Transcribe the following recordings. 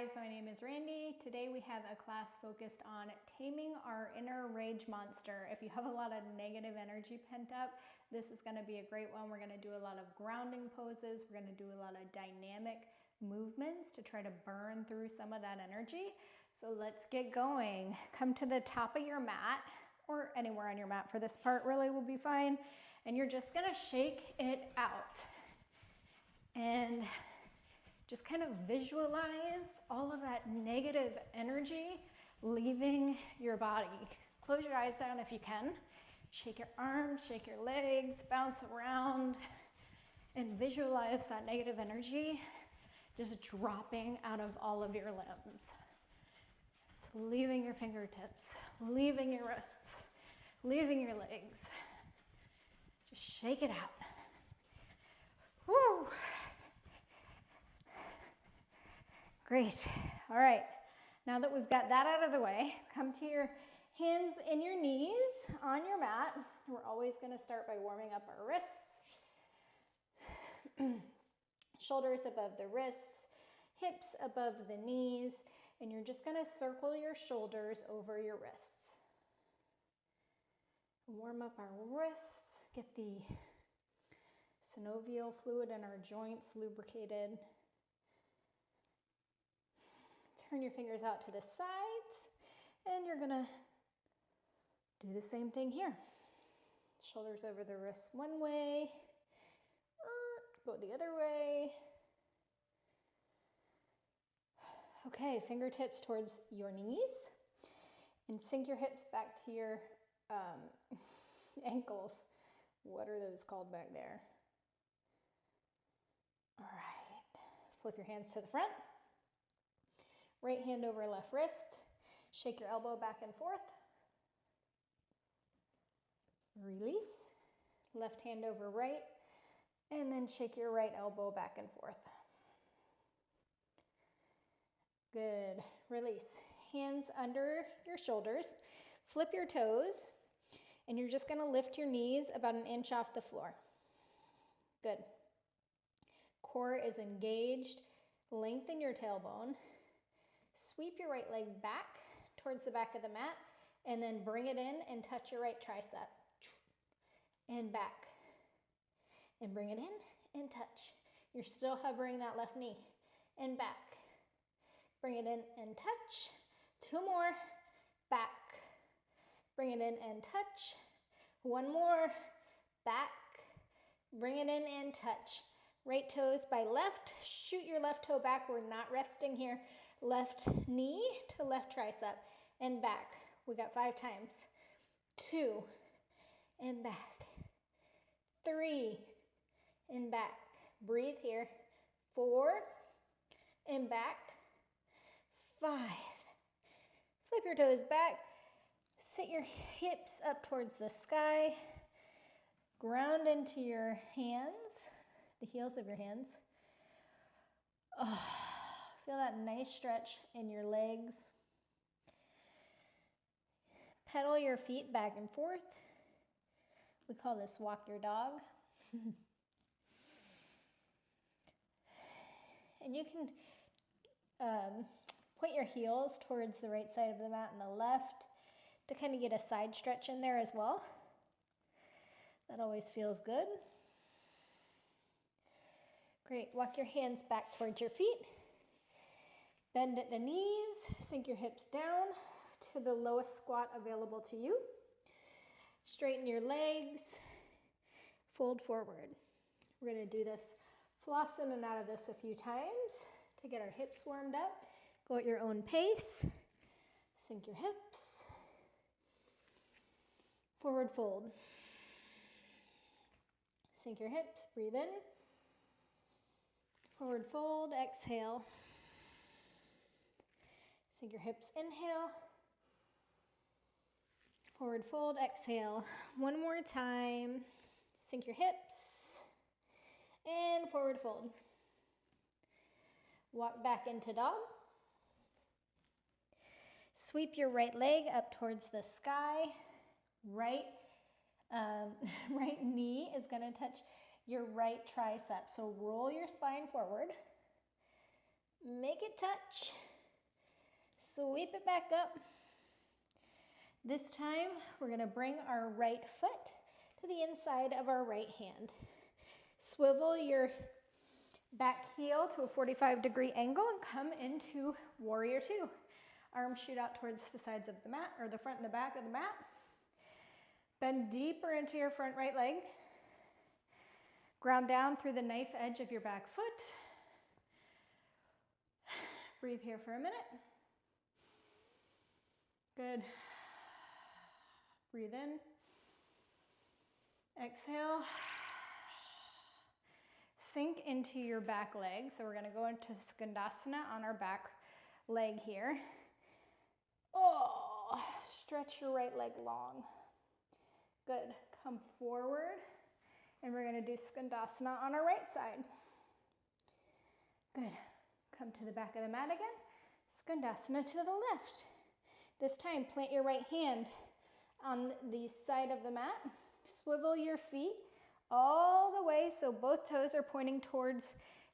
guys, my name is Randy. Today we have a class focused on taming our inner rage monster. If you have a lot of negative energy pent up, this is going to be a great one. We're going to do a lot of grounding poses. We're going to do a lot of dynamic movements to try to burn through some of that energy. So let's get going. Come to the top of your mat, or anywhere on your mat for this part really will be fine. And you're just going to shake it out. And just kind of visualize all of that negative energy leaving your body. Close your eyes down if you can. Shake your arms, shake your legs, bounce around, and visualize that negative energy just dropping out of all of your limbs. It's leaving your fingertips, leaving your wrists, leaving your legs. Just shake it out. Woo! Great. All right. Now that we've got that out of the way, come to your hands and your knees on your mat. We're always going to start by warming up our wrists. Shoulders above the wrists, hips above the knees, and you're just going to circle your shoulders over your wrists. Warm up our wrists, get the synovial fluid in our joints lubricated. Turn your fingers out to the sides, and you're gonna do the same thing here. Shoulders over the wrists one way, go the other way. Okay, fingertips towards your knees, and sink your hips back to your ankles. What are those called back there? All right, flip your hands to the front. Right hand over left wrist. Shake your elbow back and forth. Release. Left hand over right. And then shake your right elbow back and forth. Good. Release. Hands under your shoulders. Flip your toes. And you're just going to lift your knees about an inch off the floor. Good. Core is engaged. Lengthen your tailbone. Sweep your right leg back towards the back of the mat, and then bring it in and touch your right tricep. And back. And bring it in and touch. You're still hovering that left knee. And back. Bring it in and touch. Two more. Back. Bring it in and touch. One more. Back. Bring it in and touch. Right toes by left. Shoot your left toe back. We're not resting here. Left knee to left tricep and back. We got 5 times. 2 and back. 3 and back. Breathe here. 4 and back. 5. Flip your toes back. Sit your hips up towards the sky. Ground into your hands, the heels of your hands. Oh. Feel that nice stretch in your legs. Pedal your feet back and forth. We call this walk your dog. And you can point your heels towards the right side of the mat and the left to kind of get a side stretch in there as well. That always feels good. Great. Walk your hands back towards your feet. Bend at the knees, sink your hips down to the lowest squat available to you. Straighten your legs, fold forward. We're gonna do this, floss in and out of this a few times to get our hips warmed up. Go at your own pace, sink your hips, forward fold. Sink your hips, breathe in, forward fold, exhale. Sink your hips, inhale. Forward fold, exhale. One more time. Sink your hips. And forward fold. Walk back into dog. Sweep your right leg up towards the sky. Right knee is going to touch your right tricep. So roll your spine forward. Make it touch. Sweep it back up. This time, we're gonna bring our right foot to the inside of our right hand. Swivel your back heel to a 45-degree angle and come into warrior two. Arms shoot out towards the sides of the mat, or the front and the back of the mat. Bend deeper into your front right leg. Ground down through the knife edge of your back foot. Breathe here for a minute. Good. Breathe in. Exhale. Sink into your back leg. So we're going to go into Skandasana on our back leg here. Oh, stretch your right leg long. Good. Come forward. And we're going to do Skandasana on our right side. Good. Come to the back of the mat again. Skandasana to the left. This time, plant your right hand on the side of the mat. Swivel your feet all the way so both toes are pointing towards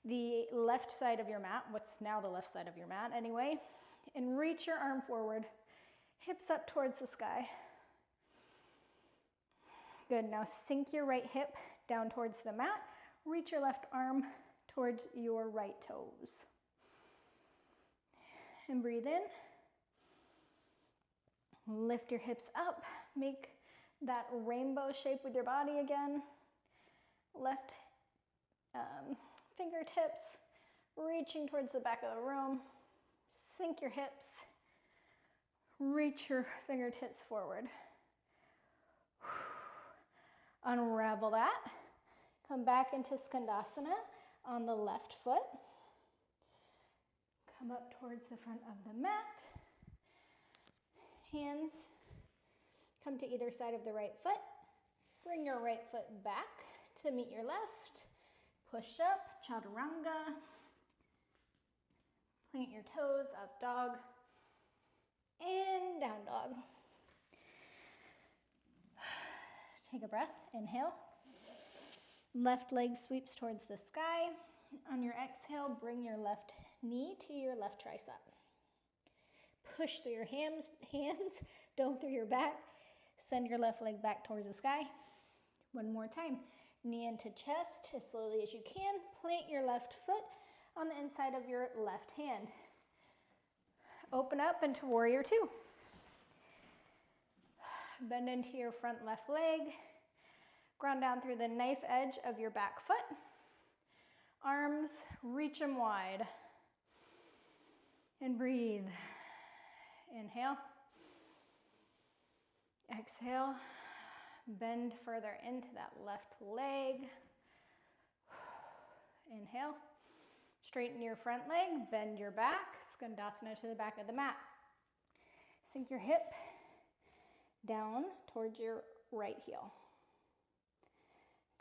the left side of your mat, what's now the left side of your mat anyway, and reach your arm forward, hips up towards the sky. Good, now sink your right hip down towards the mat, reach your left arm towards your right toes. And breathe in. Lift your hips up, make that rainbow shape with your body again. Left fingertips reaching towards the back of the room. Sink your hips, reach your fingertips forward. Unravel that. Come back into Skandasana on the left foot. Come up towards the front of the mat. Hands come to either side of the right foot. Bring your right foot back to meet your left. Push up, chaturanga. Plant your toes, up dog. And down dog. Take a breath, inhale. Left leg sweeps towards the sky. On your exhale, bring your left knee to your left tricep. Push through your hands, don't through your back. Send your left leg back towards the sky. One more time. Knee into chest as slowly as you can. Plant your left foot on the inside of your left hand. Open up into warrior two. Bend into your front left leg. Ground down through the knife edge of your back foot. Arms, reach them wide. And breathe. Inhale. Exhale. Bend further into that left leg. Inhale. Straighten your front leg, bend your back. Skandasana to the back of the mat. Sink your hip down towards your right heel.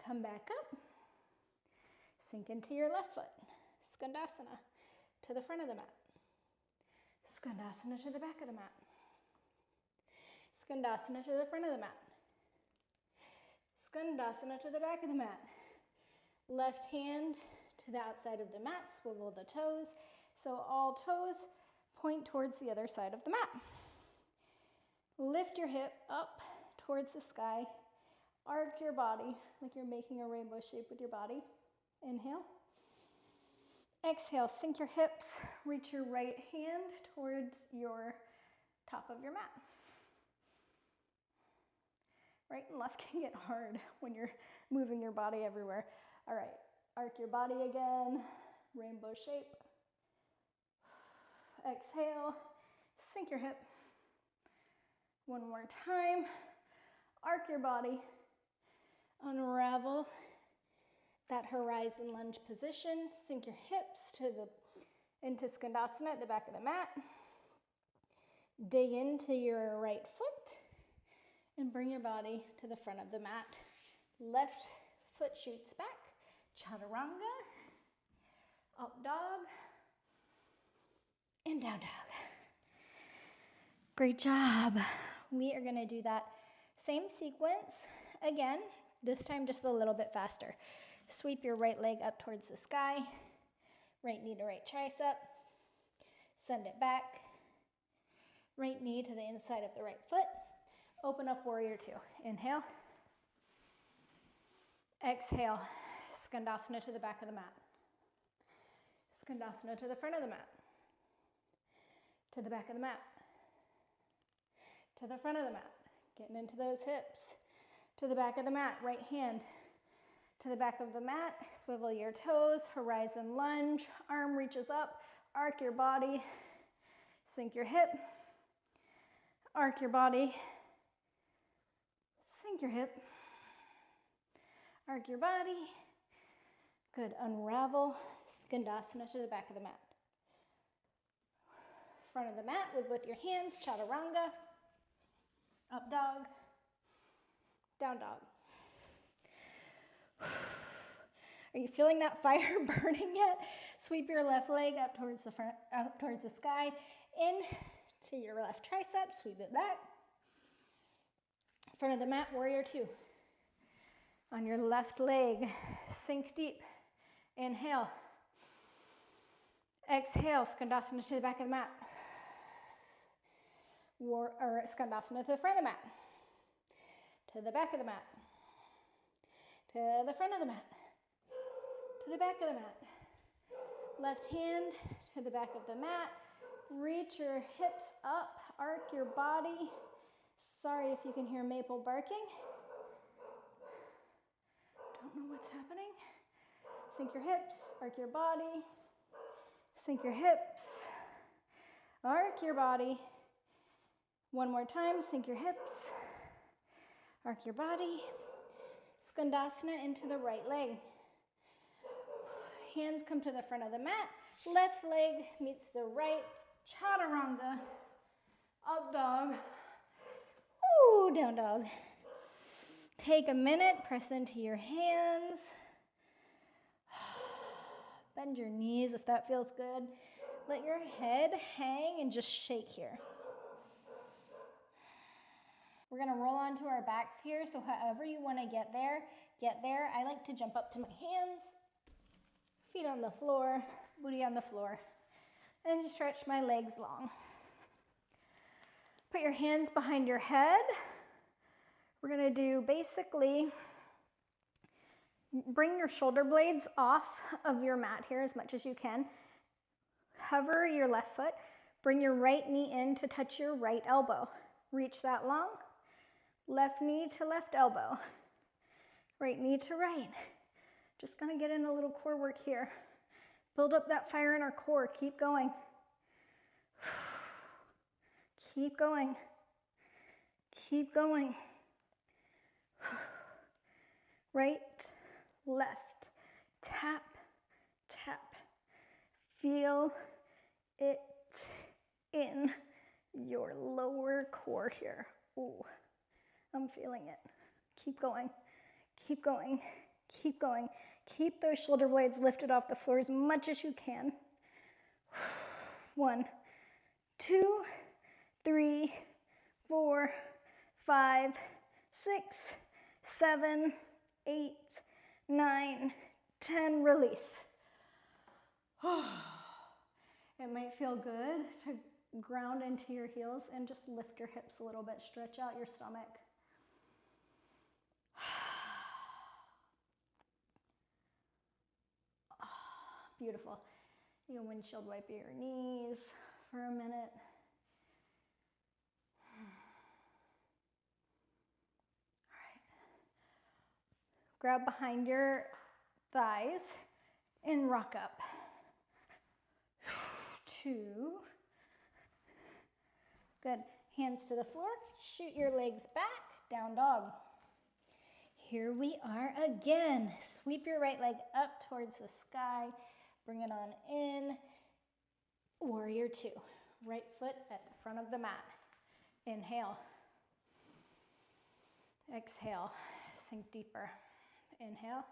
Come back up. Sink into your left foot. Skandasana to the front of the mat. Skandasana to the back of the mat. Skandasana to the front of the mat. Skandasana to the back of the mat. Left hand to the outside of the mat. Swivel the toes so all toes point towards the other side of the mat. Lift your hip up towards the sky. Arc your body like you're making a rainbow shape with your body. Inhale. Exhale, sink your hips. Reach your right hand towards your top of your mat. Right and left can get hard when you're moving your body everywhere. All right, arc your body again, rainbow shape. Exhale, sink your hip. One more time, arc your body, unravel that horizon lunge position, sink your hips into Skandasana at the back of the mat. Dig into your right foot and bring your body to the front of the mat. Left foot shoots back, chaturanga, up dog, and down dog. Great job. We are gonna do that same sequence again, this time just a little bit faster. Sweep your right leg up towards the sky, right knee to right tricep, send it back, Right knee to the inside of the right foot. Open up warrior two. Inhale. Exhale. Skandasana to the back of the mat. Skandasana to the front of the mat. To the back of the mat. To the front of the mat. Getting into those hips. To the back of the mat. Right hand to the back of the mat. Swivel your toes. Horizon lunge. Arm reaches up. Arc your body. Sink your hip. Arc your body. Sink your hip. Arc your body. Good. Unravel. Skandasana to the back of the mat. Front of the mat with your hands. Chaturanga. Up dog. Down dog. Are you feeling that fire burning yet? Sweep your left leg up towards the front, up towards the sky. In to your left tricep. Sweep it back. Front of the mat, warrior two. On your left leg, sink deep. Inhale. Exhale, Skandasana to the back of the mat. Skandasana to the front of the mat. To the back of the mat. To the front of the mat. To the back of the mat. Left hand to the back of the mat. Reach your hips up. Arc your body. Sorry if you can hear Maple barking. Don't know what's happening. Sink your hips. Arc your body. Sink your hips. Arc your body. One more time. Sink your hips. Arc your body. Skandasana into the right leg. Hands come to the front of the mat. Left leg meets the right. Chaturanga. Up dog. Ooh, down dog. Take a minute. Press into your hands. Bend your knees if that feels good. Let your head hang and just shake here. We're gonna roll onto our backs here, so however you wanna get there, get there. I like to jump up to my hands, feet on the floor, booty on the floor, and stretch my legs long. Put your hands behind your head. We're gonna do basically, bring your shoulder blades off of your mat here as much as you can. Hover your left foot, bring your right knee in to touch your right elbow. Reach that long. Left knee to left elbow. Right knee to right. Just gonna get in a little core work here. Build up that fire in our core. Keep going. Keep going. Keep going. Right, left. Tap, tap. Feel it in your lower core here. Ooh. I'm feeling it. Keep going, keep going, keep going. Keep those shoulder blades lifted off the floor as much as you can. 1, 2, 3, 4, 5, 6, 7, 8, 9, 10. Release. It might feel good to ground into your heels and just lift your hips a little bit. Stretch out your stomach. Beautiful. You can windshield wipe your knees for a minute. All right. Grab behind your thighs and rock up. 2. Good. Hands to the floor. Shoot your legs back. Down dog. Here we are again. Sweep your right leg up towards the sky. Bring it on in. Warrior two. Right foot at the front of the mat. Inhale. Exhale. Sink deeper. Inhale.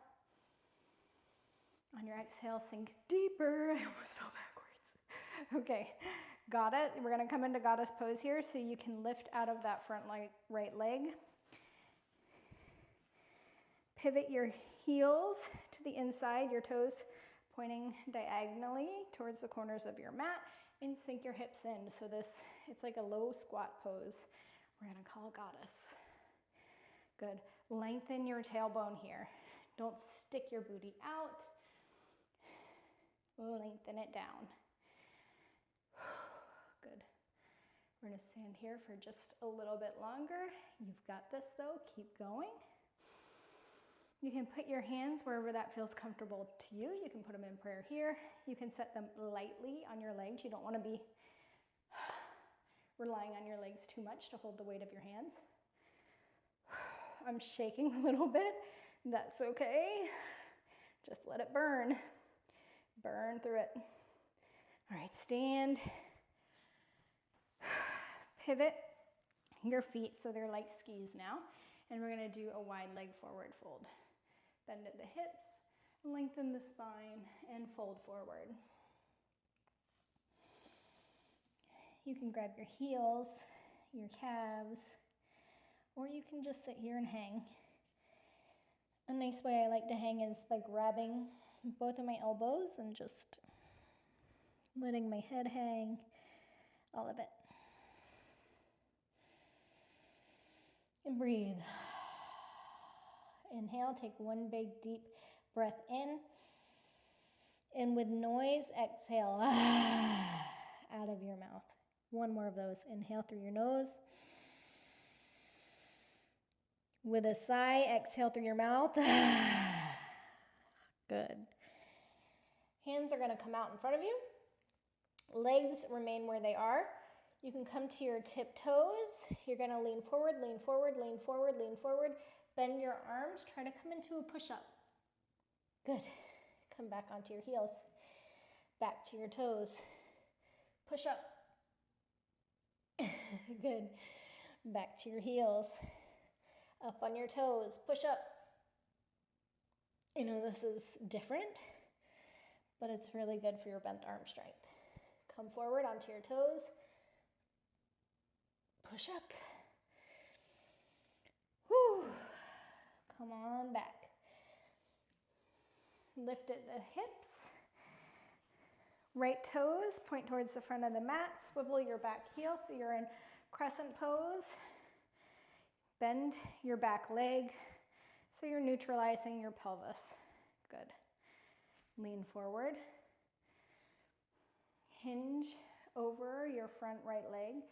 On your exhale, sink deeper. I almost fell backwards. Okay, got it. We're gonna come into goddess pose here so you can lift out of that front right leg. Pivot your heels to the inside, your toes pointing diagonally towards the corners of your mat, and sink your hips in. So it's like a low squat pose. We're gonna call goddess. Good. Lengthen your tailbone here. Don't stick your booty out. Lengthen it down. Good. We're gonna stand here for just a little bit longer. You've got this though, keep going. You can put your hands wherever that feels comfortable to you. You can put them in prayer here. You can set them lightly on your legs. You don't wanna be relying on your legs too much to hold the weight of your hands. I'm shaking a little bit. That's okay. Just let it burn. Burn through it. All right, stand. Pivot your feet so they're like skis now. And we're gonna do a wide leg forward fold. Bend at the hips, lengthen the spine, and fold forward. You can grab your heels, your calves, or you can just sit here and hang. A nice way I like to hang is by grabbing both of my elbows and just letting my head hang, all of it. And breathe. Inhale, take one big deep breath in. And with noise, exhale out of your mouth. One more of those. Inhale through your nose. With a sigh, exhale through your mouth. Good. Hands are going to come out in front of you. Legs remain where they are. You can come to your tiptoes. You're going to lean forward, lean forward, lean forward, lean forward. Bend your arms. Try to come into a push-up. Good. Come back onto your heels. Back to your toes. Push up. Good. Back to your heels. Up on your toes. Push up. I know this is different, but it's really good for your bent arm strength. Come forward onto your toes. Push up. Whew. Come on back. Lift at the hips. Right toes point towards the front of the mat. Swivel your back heel so you're in crescent pose. Bend your back leg so you're neutralizing your pelvis. Good. Lean forward. Hinge over your front right leg.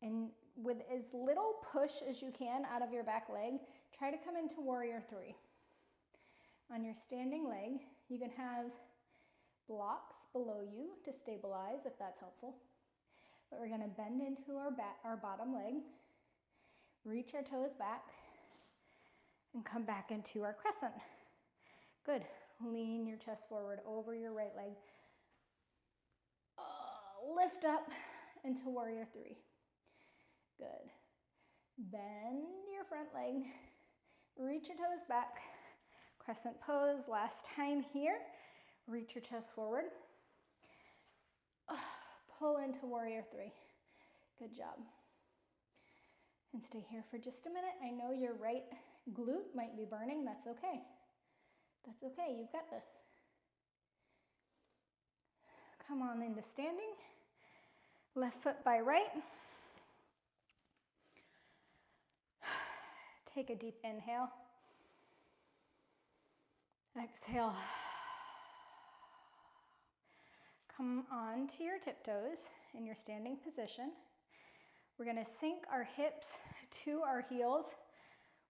And with as little push as you can out of your back leg, try to come into warrior three. On your standing leg, you can have blocks below you to stabilize if that's helpful. But we're gonna bend into our bottom leg, reach our toes back, and come back into our crescent. Good. Lean your chest forward over your right leg. Lift up into warrior three. Good. Bend your front leg, reach your toes back, crescent pose, last time here. Reach your chest forward. Pull into warrior three. Good job. And stay here for just a minute. I know your right glute might be burning. That's okay. That's okay. You've got this. Come on into standing. Left foot by right. Take a deep inhale. Exhale. Come on to your tiptoes in your standing position. We're going to sink our hips to our heels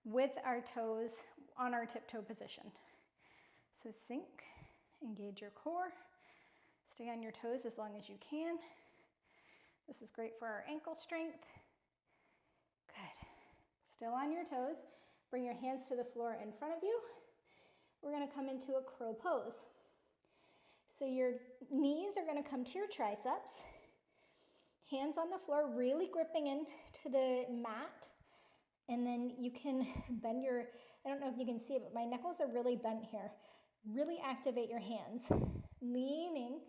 with our toes on our tiptoe position. So sink, engage your core, stay on your toes as long as you can. This is great for our ankle strength. Good. Still on your toes. Bring your hands to the floor in front of you. We're going to come into a crow pose. So your knees are going to come to your triceps. Hands on the floor, really gripping into the mat. And then you can bend your, I don't know if you can see it, but my knuckles are really bent here. Really activate your hands. Leaning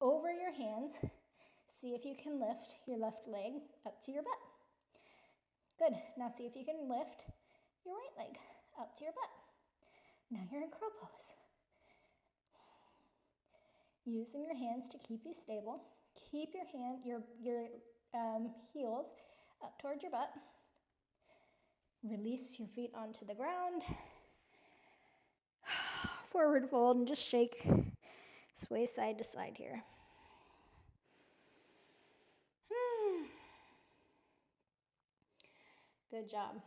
over your hands. See if you can lift your left leg up to your butt. Good. Now see if you can lift your right leg up to your butt. Now you're in crow pose. Using your hands to keep you stable. Keep your heels up towards your butt. Release your feet onto the ground. Forward fold and just shake, sway side to side here. Good job.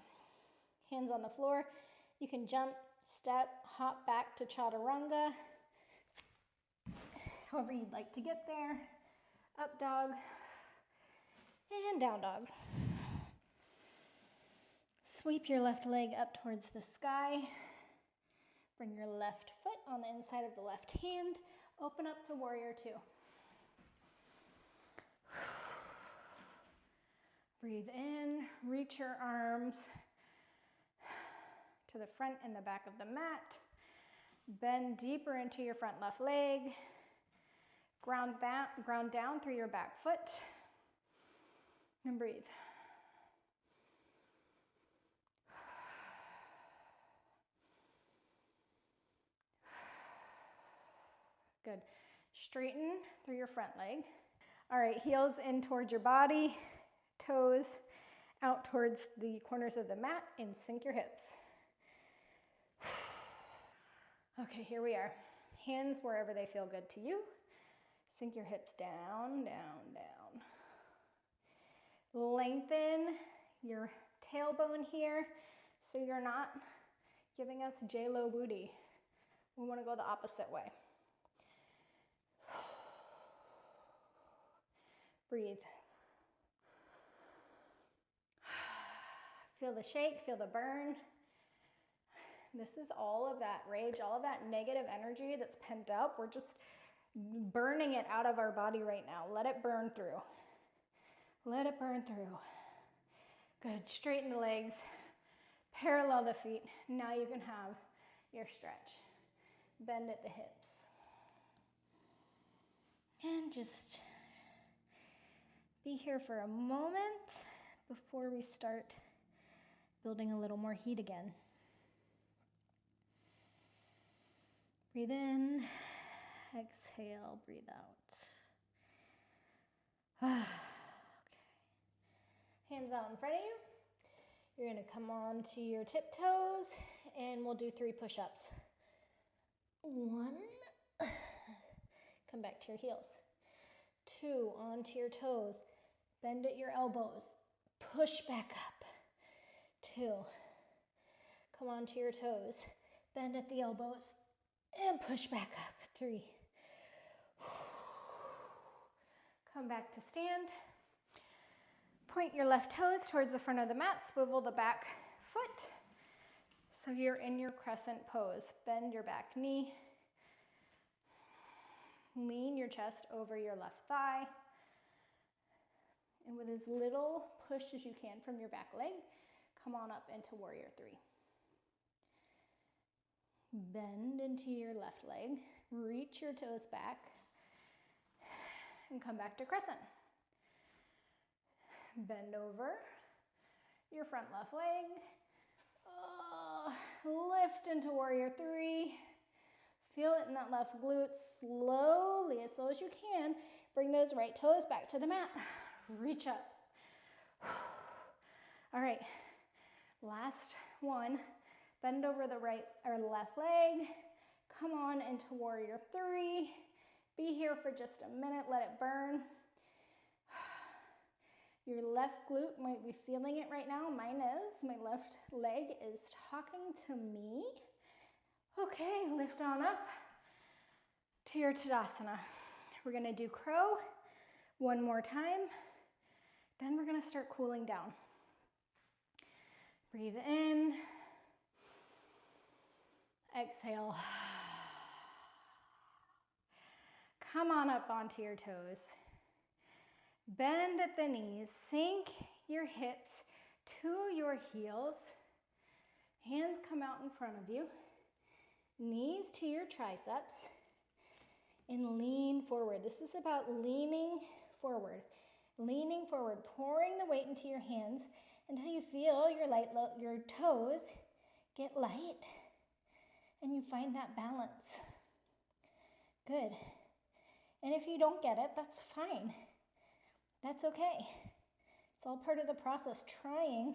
Hands on the floor. You can jump, step, hop back to chaturanga. However you'd like to get there. Up dog and down dog. Sweep your left leg up towards the sky. Bring your left foot on the inside of the left hand. Open up to warrior two. Breathe in, reach your arms to the front and the back of the mat. Bend deeper into your front left leg. Ground down through your back foot. And breathe. Good. Straighten through your front leg. All right, heels in towards your body. Toes out towards the corners of the mat and sink your hips. Okay, here we are. Hands wherever they feel good to you. Sink your hips down, down, down. Lengthen your tailbone here so you're not giving us J-Lo booty. We want to go the opposite way. Breathe. Feel the shake, feel the burn. This is all of that rage, all of that negative energy that's pent up. We're just burning it out of our body right now. Let it burn through. Let it burn through. Good. Straighten the legs. Parallel the feet. Now you can have your stretch. Bend at the hips. And just be here for a moment before we start building a little more heat again. Breathe in, exhale, breathe out. Okay. Hands out in front of you. You're gonna come on to your tiptoes and we'll do 3 push-ups. 1, come back to your heels. 2, onto your toes. Bend at your elbows. Push back up. 2, come onto your toes. Bend at the elbows and push back up. 3. Come back to stand. Point your left toes towards the front of the mat. Swivel the back foot. So you're in your crescent pose. Bend your back knee. Lean your chest over your left thigh. And with as little push as you can from your back leg, come on up into warrior 3. Bend into your left leg. Reach your toes back. And come back to crescent. Bend over your front left leg. Lift into warrior 3. Feel it in that left glute. Slowly, as slow as you can, bring those right toes back to the mat. Reach up. All right, last one. Bend over the right or left leg. Come on into warrior 3. Be here for just a minute. Let it burn. Your left glute might be feeling it right now. Mine is. My left leg is talking to me. Okay, lift on up to your Tadasana. We're gonna do crow one more time. Then we're gonna start cooling down. Breathe in. Exhale. Come on up onto your toes. Bend at the knees. Sink your hips to your heels. Hands come out in front of you. Knees to your triceps. And lean forward. This is about leaning forward. Leaning forward, pouring the weight into your hands until you feel your toes get light and you find that balance. Good. And if you don't get it, that's fine. That's okay. It's all part of the process. Trying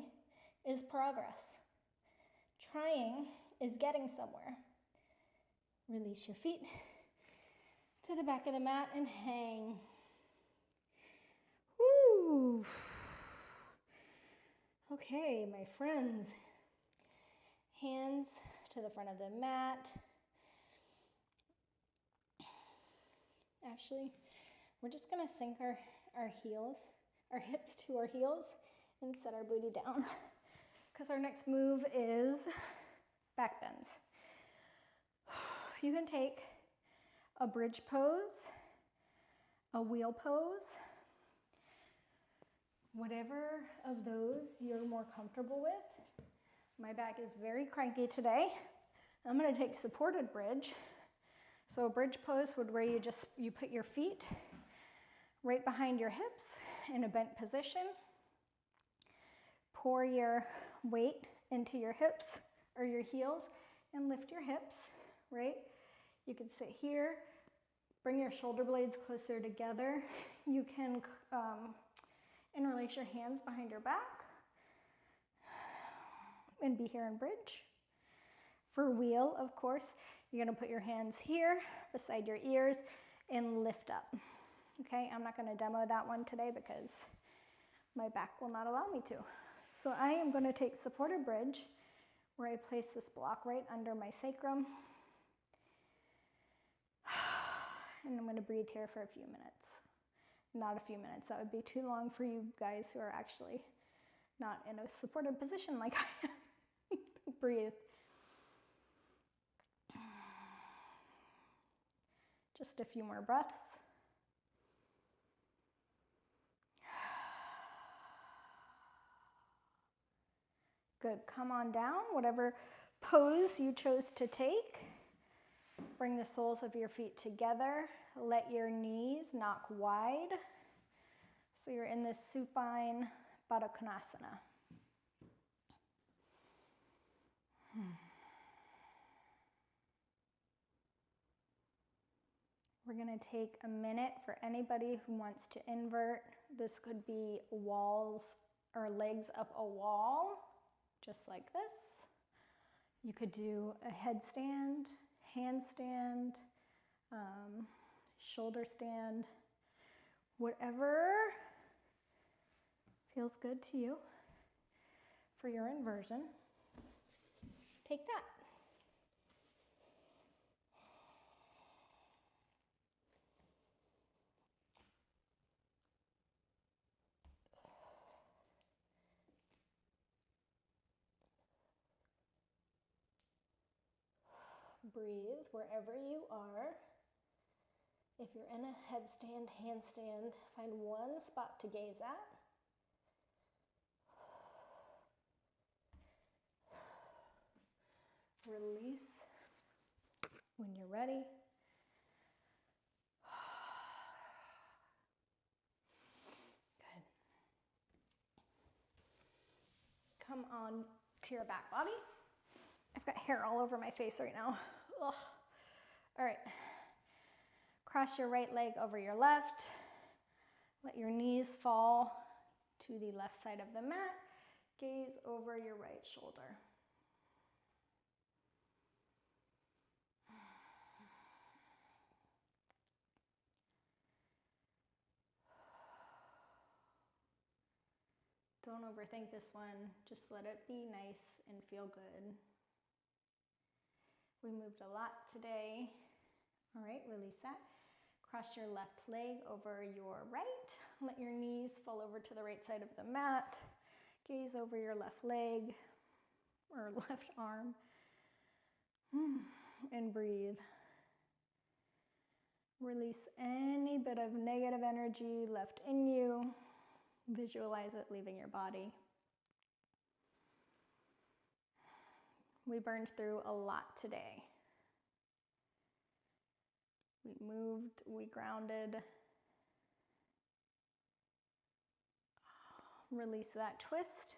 is progress. Trying is getting somewhere. Release your feet to the back of the mat and hang. Woo! Okay, my friends. Hands to the front of the mat. Actually, we're just gonna sink our hips to our heels and set our booty down because our next move is back bends. You can take a bridge pose, a wheel pose, whatever of those you're more comfortable with. My back is very cranky today. I'm gonna take supported bridge. So a bridge pose would where you put your feet right behind your hips in a bent position. Pour your weight into your hips or your heels and lift your hips, right? You can sit here, bring your shoulder blades closer together. You can interlace your hands behind your back and be here in bridge. For wheel, of course, you're gonna put your hands here beside your ears and lift up. Okay, I'm not gonna demo that one today because my back will not allow me to. So I am gonna take supported bridge where I place this block right under my sacrum. And I'm gonna breathe here for a few minutes. Not a few minutes, that would be too long for you guys who are actually not in a supported position like I am. Breathe. Just a few more breaths. Good, come on down, whatever pose you chose to take. Bring the soles of your feet together. Let your knees knock wide. So you're in this supine Baddha Konasana. We're gonna take a minute for anybody who wants to invert. This could be walls or legs up a wall, just like this. You could do a headstand, handstand, shoulder stand, whatever feels good to you for your inversion. Take that. Breathe wherever you are. If you're in a headstand, handstand, find one spot to gaze at. Release when you're ready. Good. Come on to your back body. I've got hair all over my face right now. Ugh. All right. Cross your right leg over your left. Let your knees fall to the left side of the mat. Gaze over your right shoulder. Don't overthink this one. Just let it be nice and feel good. We moved a lot today. All right, release that. Cross your left leg over your right. Let your knees fall over to the right side of the mat. Gaze over your left leg or left arm. And breathe. Release any bit of negative energy left in you. Visualize it leaving your body. We burned through a lot today. We moved, we grounded. Release that twist.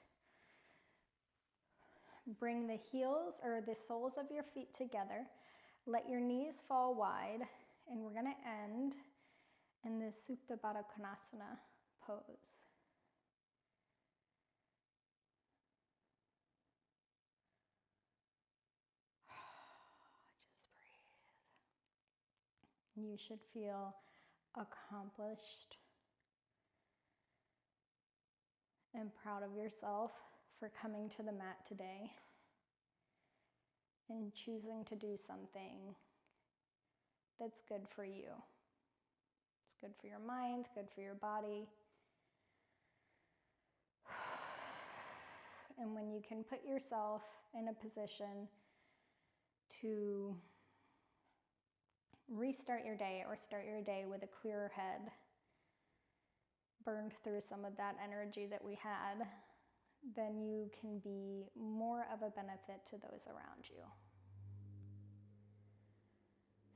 Bring the heels or the soles of your feet together. Let your knees fall wide, and we're gonna end in this Supta Baddha Konasana pose. Just breathe. You should feel accomplished and proud of yourself for coming to the mat today and choosing to do something that's good for you. It's good for your mind, good for your body. And when you can put yourself in a position to restart your day or start your day with a clearer head, burned through some of that energy that we had, then you can be more of a benefit to those around you.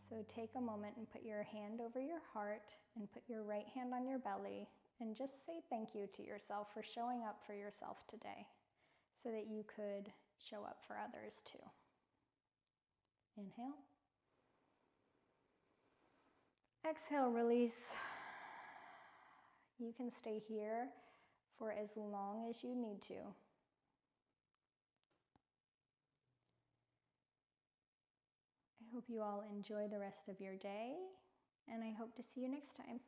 So take a moment and put your hand over your heart and put your right hand on your belly and just say thank you to yourself for showing up for yourself today so that you could show up for others too. Inhale. Exhale, release. You can stay here for as long as you need to. I hope you all enjoy the rest of your day, and I hope to see you next time.